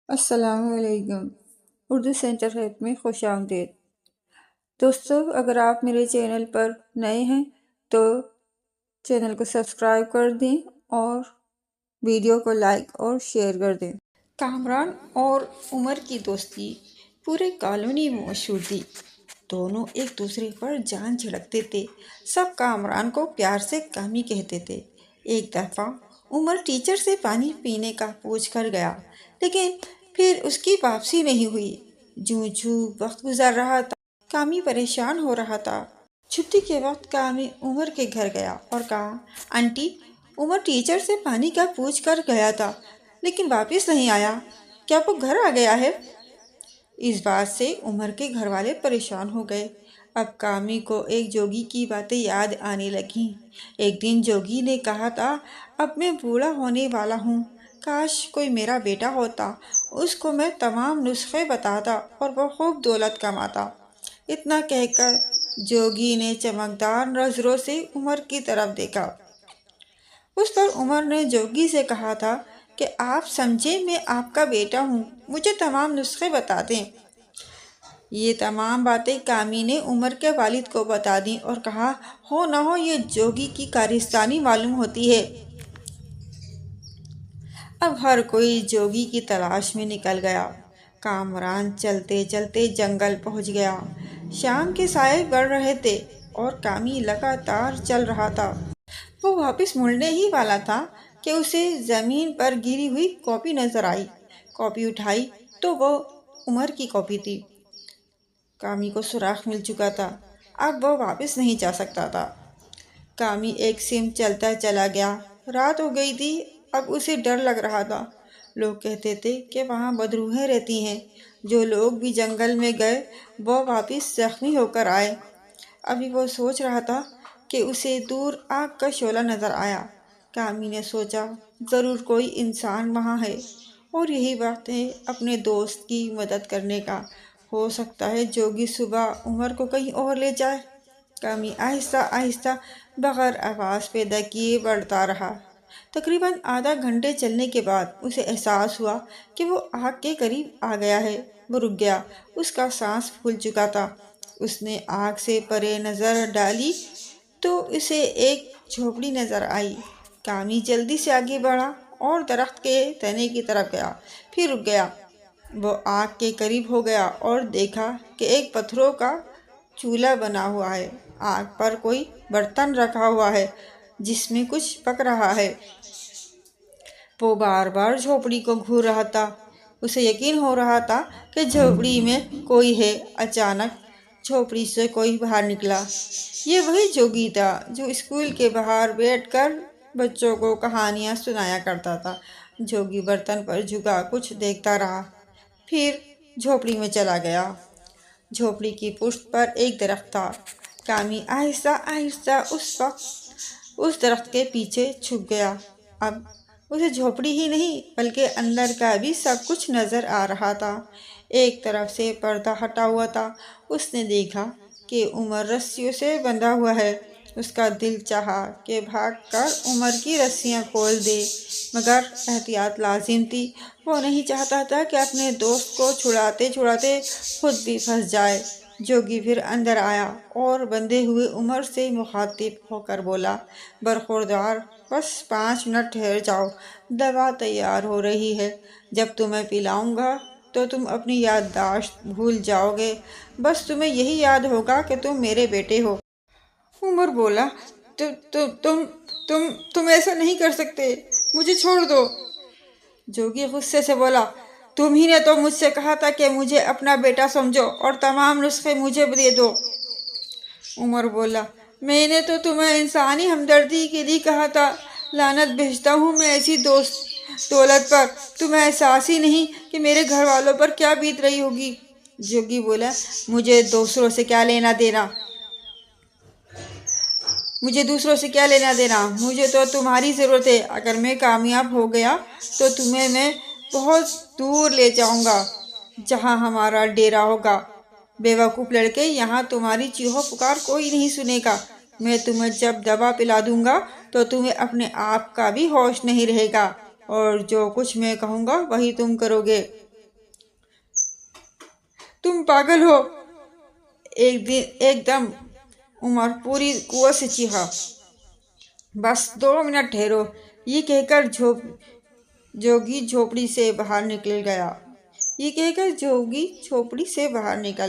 السلام علیکم۔ Urdu centre help میں خوش آمدید۔ دوستو، اگر آپ میرے چینل پر نئے ہیں تو چینل کو سبسکرائب کر دیں اور ویڈیو کو لائک اور شیئر کر دیں۔ کامران اور عمر کی دوستی پورے کالونی میں مشہور تھی۔ دونوں ایک دوسرے پر جان چھڑکتے تھے۔ سب کامران کو پیار سے کامی کہتے تھے۔ ایک دفعہ عمر ٹیچر سے پانی پینے کا پوچھ کر گیا، لیکن پھر اس کی واپسی نہیں ہوئی۔ جوں جوں وقت گزر رہا تھا، کامی پریشان ہو رہا تھا۔ چھٹی کے وقت کامی عمر کے گھر گیا اور کہا، آنٹی، عمر ٹیچر سے پانی کا پوچھ کر گیا تھا لیکن واپس نہیں آیا، کیا وہ گھر آ گیا ہے؟ اس بات سے عمر کے گھر والے پریشان ہو گئے۔ اب کامی کو ایک جوگی کی باتیں یاد آنے لگیں۔ ایک دن جوگی نے کہا تھا، اب میں بوڑھا ہونے والا ہوں، کاش کوئی میرا بیٹا ہوتا، اس کو میں تمام نسخے بتاتا اور وہ خوب دولت کماتا۔ اتنا کہہ کر جوگی نے چمکدار نظروں سے عمر کی طرف دیکھا۔ اس پر عمر نے جوگی سے کہا تھا کہ آپ سمجھے میں آپ کا بیٹا ہوں، مجھے تمام نسخے بتا دیں۔ یہ تمام باتیں کامی نے عمر کے والد کو بتا دیں اور کہا، ہو نہ ہو یہ جوگی کی کارستانی معلوم ہوتی ہے۔ اب ہر کوئی جوگی کی تلاش میں نکل گیا۔ کامران چلتے چلتے جنگل پہنچ گیا۔ شام کے سائے بڑھ رہے تھے اور کامی لگاتار چل رہا تھا۔ وہ واپس مڑنے ہی والا تھا کہ اسے زمین پر گری ہوئی کاپی نظر آئی۔ کاپی اٹھائی تو وہ عمر کی کاپی تھی۔ کامی کو سراغ مل چکا تھا، اب وہ واپس نہیں جا سکتا تھا۔ کامی ایک سمت چلتا چلا گیا۔ رات ہو گئی تھی، اب اسے ڈر لگ رہا تھا۔ لوگ کہتے تھے کہ وہاں بدروحیں رہتی ہیں۔ جو لوگ بھی جنگل میں گئے وہ واپس زخمی ہو کر آئے۔ ابھی وہ سوچ رہا تھا کہ اسے دور آگ کا شعلہ نظر آیا۔ کامی نے سوچا، ضرور کوئی انسان وہاں ہے اور یہی وقت ہے اپنے دوست کی مدد کرنے کا۔ ہو سکتا ہے جوگی صبح عمر کو کہیں اور لے جائے۔ کامی آہستہ آہستہ بغیر آواز پیدا کیے بڑھتا رہا۔ تقریباً آدھا گھنٹے چلنے کے بعد اسے احساس ہوا کہ وہ آگ کے قریب آ گیا ہے۔ وہ رک گیا، اس کا سانس پھول چکا تھا۔ اس نے آگ سے پرے نظر ڈالی تو اسے ایک جھوپڑی نظر آئی۔ کامی جلدی سے آگے بڑھا اور درخت کے تنے کی طرف گیا، پھر رک گیا۔ وہ آگ کے قریب ہو گیا اور دیکھا کہ ایک پتھروں کا چولہا بنا ہوا ہے۔ آگ پر کوئی برتن رکھا ہوا ہے جس میں کچھ پک رہا ہے۔ وہ بار بار جھوپڑی کو گھور رہا تھا۔ اسے یقین ہو رہا تھا کہ جھوپڑی میں کوئی ہے۔ اچانک جھوپڑی سے کوئی باہر نکلا۔ یہ وہی جوگی تھا جو اسکول کے باہر بیٹھ کر بچوں کو کہانیاں سنایا کرتا تھا۔ جوگی برتن پر جھکا کچھ دیکھتا رہا، پھر جھوپڑی میں چلا گیا۔ جھوپڑی کی پشت پر ایک درخت تھا۔ کامی آہستہ آہستہ اس درخت کے پیچھے چھپ گیا۔ اب اسے جھوپڑی ہی نہیں بلکہ اندر کا بھی سب کچھ نظر آ رہا تھا۔ ایک طرف سے پردہ ہٹا ہوا تھا۔ اس نے دیکھا کہ عمر رسیوں سے بندھا ہوا ہے۔ اس کا دل چاہا کہ بھاگ کر عمر کی رسیاں کھول دے، مگر احتیاط لازم تھی۔ وہ نہیں چاہتا تھا کہ اپنے دوست کو چھڑاتے چھڑاتے خود بھی پھنس جائے۔ جوگی پھر اندر آیا اور بندھے ہوئے عمر سے مخاطب ہو کر بولا، برخوردار، بس 5 منٹ ٹھہر جاؤ، دوا تیار ہو رہی ہے۔ جب تمہیں پلاؤں گا تو تم اپنی یادداشت بھول جاؤ گے، بس تمہیں یہی یاد ہوگا کہ تم میرے بیٹے ہو۔ عمر بولا، تم ایسا نہیں کر سکتے، مجھے چھوڑ دو۔ جوگی غصے سے بولا، تم ہی نے تو مجھ سے کہا تھا کہ مجھے اپنا بیٹا سمجھو اور تمام نسخے مجھے دے دو۔ عمر بولا، میں نے تو تمہیں انسانی ہمدردی کے لیے کہا تھا، لعنت بھیجتا ہوں میں ایسی دولت پر، تمہیں احساس ہی نہیں کہ میرے گھر والوں پر کیا بیت رہی ہوگی۔ جوگی بولا، مجھے دوسروں سے کیا لینا دینا، مجھے تو تمہاری ضرورت ہے۔ اگر میں کامیاب ہو گیا تو تمہیں میں بہت دور لے جاؤں گا جہاں ہمارا ڈیرا ہوگا۔ بے وقوف لڑکے، یہاں تمہاری چیخو پکار کوئی نہیں سنے گا۔ میں تمہیں جب دوا پلا دوں گا تو تمہیں اپنے آپ کا بھی ہوش نہیں رہے گا اور جو کچھ میں کہوں گا وہی تم کرو گے۔ تم پاگل ہو! ایک دم عمر پوری قوت سے چیخا۔ بس 2 منٹ ٹھہرو، یہ کہہ کر جوگی جھوپڑی سے باہر نکل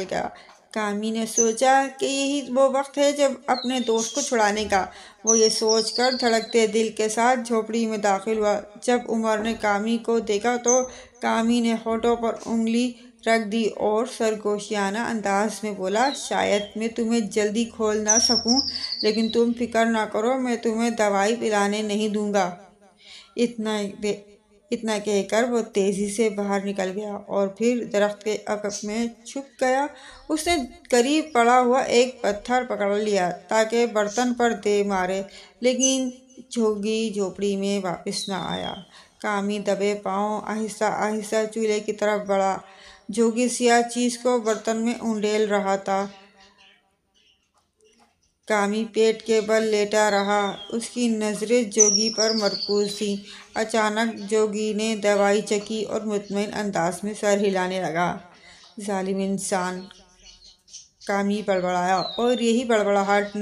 گیا۔ کامی نے سوچا کہ یہی وہ وقت ہے جب اپنے دوست کو چھڑانے کا۔ وہ یہ سوچ کر دھڑکتے دل کے ساتھ جھوپڑی میں داخل ہوا۔ جب عمر نے کامی کو دیکھا تو کامی نے ہونٹوں پر انگلی رکھ دی اور سرگوشیانہ انداز میں بولا، شاید میں تمہیں جلدی کھول نہ سکوں، لیکن تم فکر نہ کرو، میں تمہیں دوائی پلانے نہیں دوں گا۔ اتنا کہہ کر وہ تیزی سے باہر نکل گیا اور پھر درخت کے عقب میں چھپ گیا۔ اس نے قریب پڑا ہوا ایک پتھر پکڑ لیا تاکہ برتن پر دے مارے، لیکن جوگی جھوپڑی میں واپس نہ آیا۔ کامی دبے پاؤں آہستہ آہستہ چولہے کی طرف بڑھا۔ جوگی سیاہ چیز کو برتن میں انڈیل رہا تھا۔ کامی پیٹ کے بل لیٹا رہا، اس کی نظریں جوگی پر مرکوز تھیں۔ اچانک جوگی نے دوائی چکھی اور مطمئن انداز میں سر ہلانے لگا۔ ظالم انسان! کامی بڑبڑایا اور یہی بڑبڑاہٹ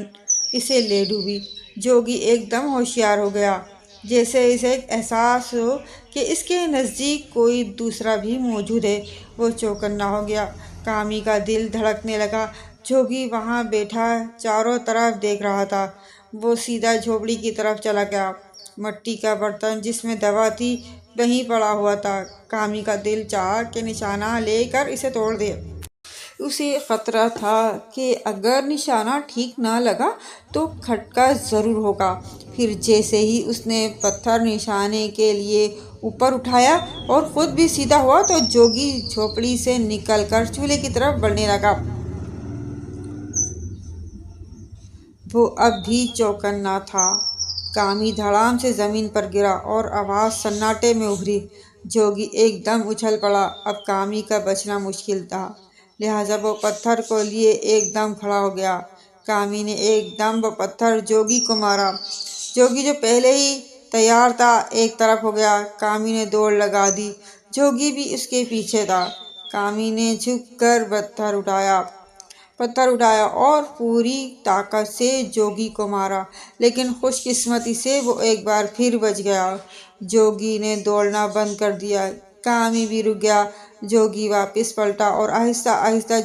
اسے لے ڈوبی۔ جوگی ایک دم ہوشیار ہو گیا، جیسے اسے احساس ہو کہ اس کے نزدیک کوئی دوسرا بھی موجود ہے۔ وہ چوکنا ہو گیا۔ کامی کا دل دھڑکنے لگا۔ جوگی وہاں بیٹھا چاروں طرف دیکھ رہا تھا۔ وہ سیدھا جھوپڑی کی طرف چلا گیا۔ مٹی کا برتن جس میں دوا تھی وہیں پڑا ہوا تھا۔ کامی کا دل چاہا کہ نشانہ لے کر اسے توڑ دے۔ اسے خطرہ تھا کہ اگر نشانہ ٹھیک نہ لگا تو کھٹکا ضرور ہوگا۔ پھر جیسے ہی اس نے پتھر نشانے کے لیے اوپر اٹھایا اور خود بھی سیدھا ہوا تو جوگی جھوپڑی سے نکل کر چولہے کی طرف بڑھنے لگا۔ وہ اب بھی چوکنا تھا۔ کامی دھڑام سے زمین پر گرا اور آواز سناٹے میں ابھری۔ جوگی ایک دم اچھل پڑا۔ اب کامی کا بچنا مشکل تھا، لہٰذا وہ پتھر کو لیے ایک دم کھڑا ہو گیا۔ کامی نے ایک دم وہ پتھر جوگی کو مارا۔ جوگی جو پہلے ہی تیار تھا ایک طرف ہو گیا۔ کامی نے دوڑ لگا دی، جوگی بھی اس کے پیچھے تھا۔ کامی نے جھک کر پتھر اٹھایا اور پوری طاقت سے جوگی کو مارا، لیکن خوش قسمتی سے وہ ایک بار پھر بچ گیا۔ جوگی نے دوڑنا بند کر دیا۔ کامی بھی رک گیا۔ جوگی واپس پلٹا اور آہستہ آہستہ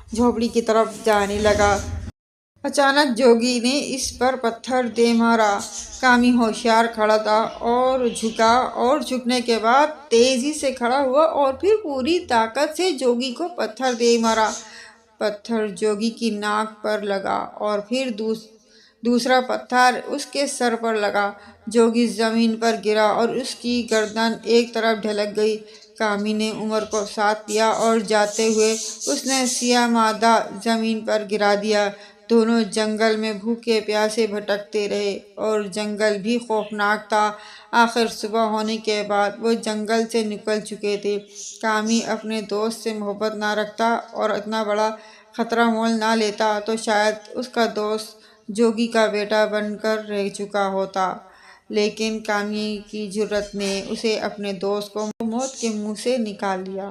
جھوپڑی کی طرف جانے لگا۔ اچانک جوگی نے اس پر پتھر دے مارا۔ کامی ہوشیار کھڑا تھا اور جھکا، اور جھکنے کے بعد تیزی سے کھڑا ہوا اور پھر پوری طاقت سے جوگی کو پتھر دے مارا۔ پتھر جوگی کی ناک پر لگا اور پھر دوسرا پتھر اس کے سر پر لگا۔ جوگی زمین پر گرا اور اس کی گردن ایک طرف ڈھلک گئی۔ کامی نے عمر کو ساتھ لیا اور جاتے ہوئے اس نے سیاہ مادہ زمین پر گرا دیا۔ دونوں جنگل میں بھوکے پیاسے بھٹکتے رہے اور جنگل بھی خوفناک تھا۔ آخر صبح ہونے کے بعد وہ جنگل سے نکل چکے تھے۔ کامی اپنے دوست سے محبت نہ رکھتا اور اتنا بڑا خطرہ مول نہ لیتا تو شاید اس کا دوست جوگی کا بیٹا بن کر رہ چکا ہوتا، لیکن کامی کی جرأت نے اسے اپنے دوست کو موت کے منہ سے نکال لیا۔